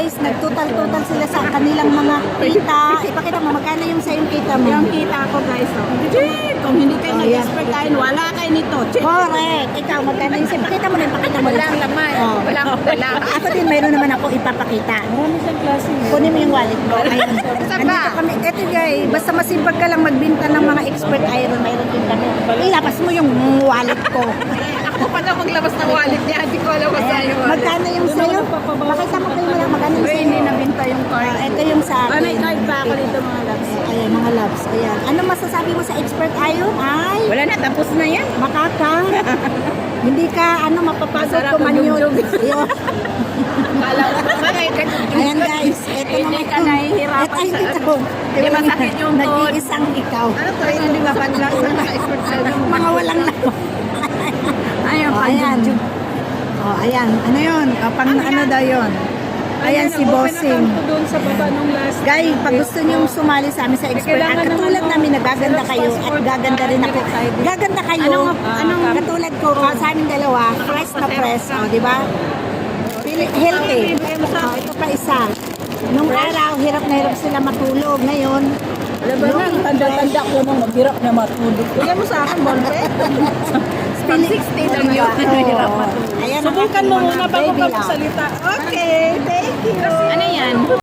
guys, nagtutal-tutal sila sa kanilang mga kita. Ipakita mo, magkano yung sa yung kita mo? Yung kita ko guys, oh. Kung hindi kayo nag-expert kayo, wala kayo nito. Correct. Ikaw, magkano yung ipakita mo na, ipakita mo lang. Laman. Oh. Wala akong dala. Ako din, mayroon naman ako ipapakita. Marami siyang klase. Kunin mo yung wallet mo. Ayun. Saan ba? Andito kami. Eto guys, basta masipag ka lang magbinta ng mga expert iron, mayroon din kami. Ilabas mo yung wallet ko. Ako pa na maglabas ng wallet niya. Hindi ko alam sa iyo. Magkano yung sa'yo? Pakita mo kayo lang, magkano yung sa'yo? Hindi nabinta yung card. Ito yung sa akin. May card pa ako dito mga loves. Ayan, mga loves. Ayan. Ano masasabi mo sa expert iron? Ay, Wala na, tapos na yan. makaka. Hindi ka, mapapagod Masarap kumanyol. yung Ayun. Kala ko Ayan guys, ito Hindi naman. ka nahihirapan Ito, ay, sa ito. Hindi masakit yung tuhod. Nag-iisang ikaw. Ano to? Hindi ba panlas sa expert sa Mga walang na. Ayun, Ayan. Oh, ayan. Ano yun? Pang ano daw yun? Ayan si Bossing. doon sa baba nung last. Guys, pag gusto niyong sumali sa amin sa expert, at katulad namin, nagaganda kayo at gaganda rin ako. Gaganda kayo. Anong katulad ko, sa amin dalawa, fresh na fresh. Oh, di ba? Healthy. Oh, ito pa isa. Nung araw, hirap na hirap sila matulog. Ngayon, Tanda-tanda ko nung maghirap na matulog. Bigyan mo sa akin, Bonpe. Pag 16 lang yun. Hirap matulog. Ayan, Subukan mo muna bago baby ka lang. magsalita. Okay, thank you. Ano yan?